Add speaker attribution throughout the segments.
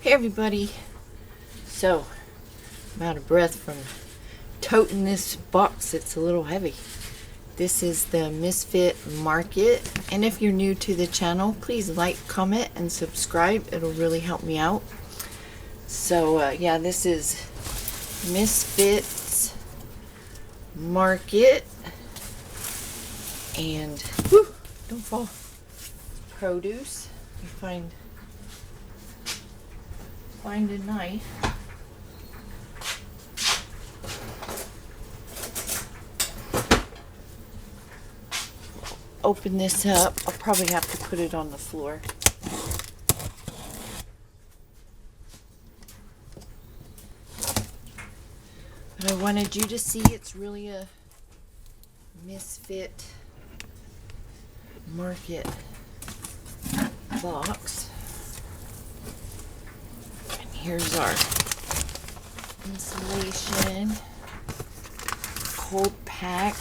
Speaker 1: Hey everybody, so I'm out of breath from toting this box. It's a little heavy. This is the Misfit Market, and if you're new to the channel, please like, comment, and subscribe. It'll really help me out. So yeah, this is Misfit's Market, and whew, don't fall. Produce. You find a knife. Open this up. I'll probably have to put it on the floor. But I wanted you to see it's really a Misfit Market box. And here's our insulation, cold pack,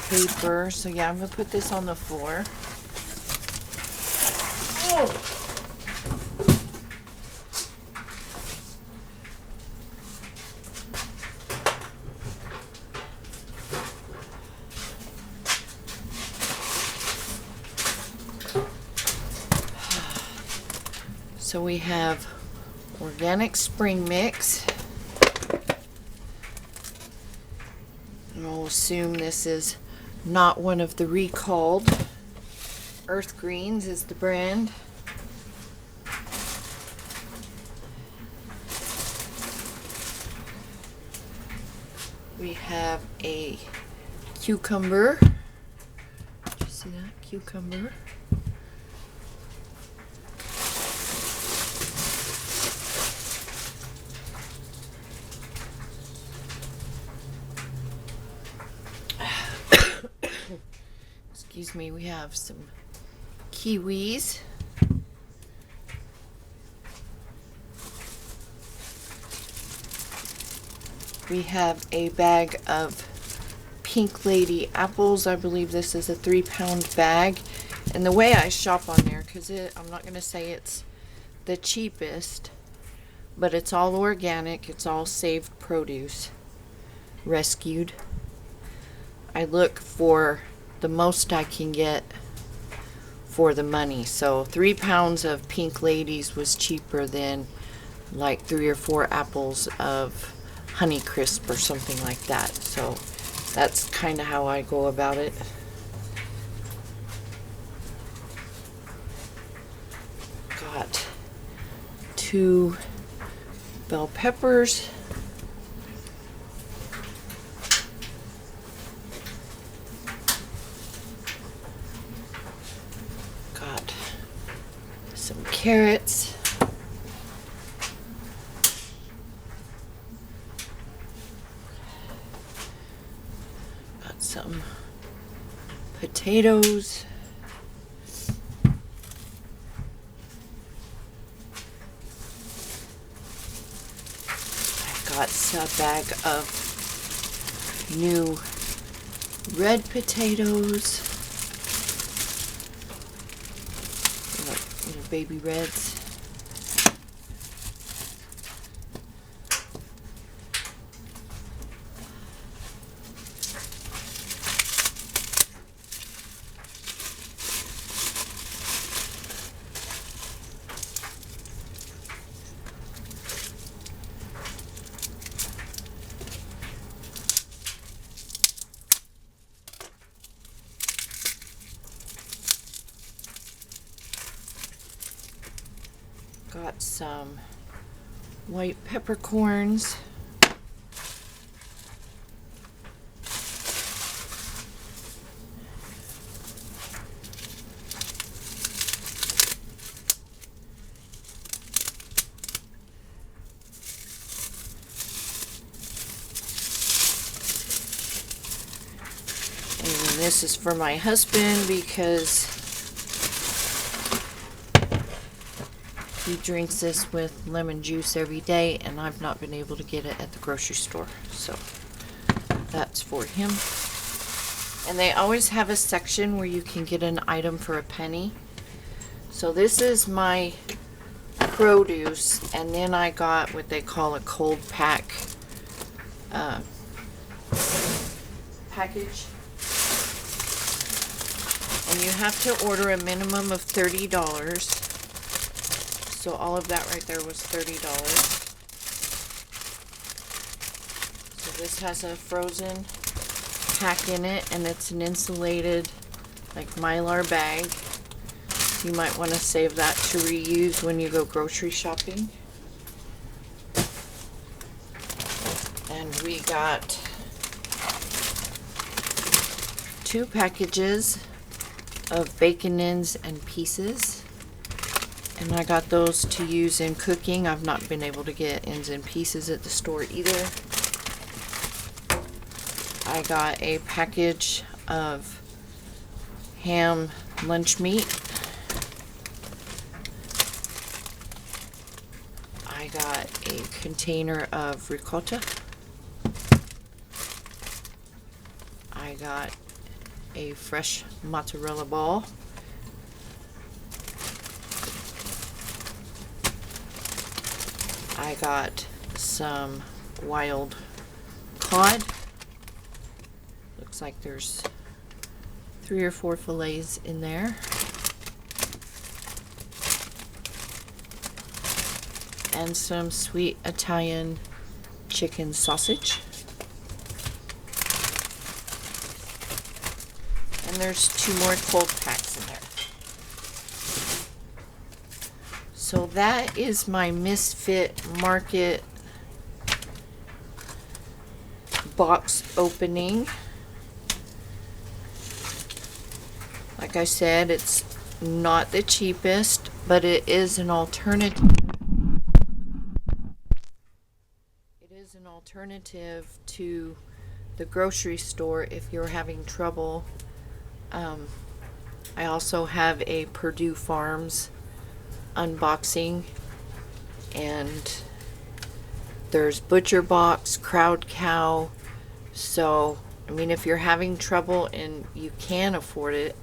Speaker 1: paper. So yeah, I'm gonna put this on the floor. Oh. So we have organic spring mix. And I'll assume this is not one of the recalled. Earth Greens is the brand. We have a cucumber. Did you see that? Cucumber. Excuse me, we have some kiwis. We have a bag of Pink Lady apples. I believe this is a 3-pound bag. And the way I shop on there, because I'm not going to say it's the cheapest, but it's all organic. It's all saved produce, rescued. I look for the most I can get for the money. So 3 pounds of Pink Ladies was cheaper than like 3 or 4 apples of Honey Crisp or something like that. So that's kind of how I go about it. Got 2 bell peppers. Got some carrots. Got some potatoes. I got a bag of new red potatoes. Little baby reds. Got some white peppercorns. And this is for my husband because he drinks this with lemon juice every day, and I've not been able to get it at the grocery store. So that's for him. And they always have a section where you can get an item for a penny. So this is my produce, and then I got what they call a cold pack package. And you have to order a minimum of $30. So all of that right there was $30. So this has a frozen pack in it, and it's an insulated like Mylar bag. You might want to save that to reuse when you go grocery shopping. And we got 2 packages of bacon ends and pieces, and I got those to use in cooking. I've not been able to get ends and pieces at the store either. I got a package of ham lunch meat. I got a container of ricotta. I got a fresh mozzarella ball. I got some wild cod. Looks like there's 3 or 4 fillets in there. And some sweet Italian chicken sausage. And there's 2 more cold packs in there. So that is my Misfit Market box opening. Like I said, it's not the cheapest, but it is an alternative. It is an alternative to the grocery store if you're having trouble. I also have a Purdue Farms unboxing, and there's Butcher Box, Crowd Cow. So, I mean, if you're having trouble and you can afford it,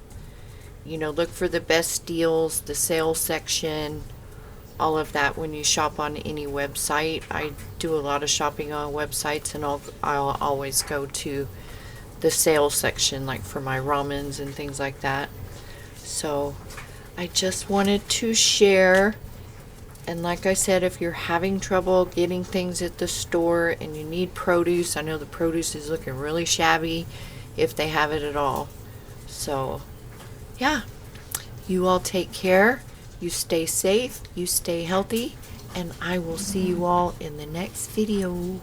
Speaker 1: you know, look for the best deals, the sales section, all of that when you shop on any website. I do a lot of shopping on websites, and I'll always go to the sales section, like for my ramens and things like that. So I just wanted to share. And like I said, if you're having trouble getting things at the store and you need produce, I know the produce is looking really shabby if they have it at all. So yeah, you all take care, you stay safe, you stay healthy, and I will see you all in the next video.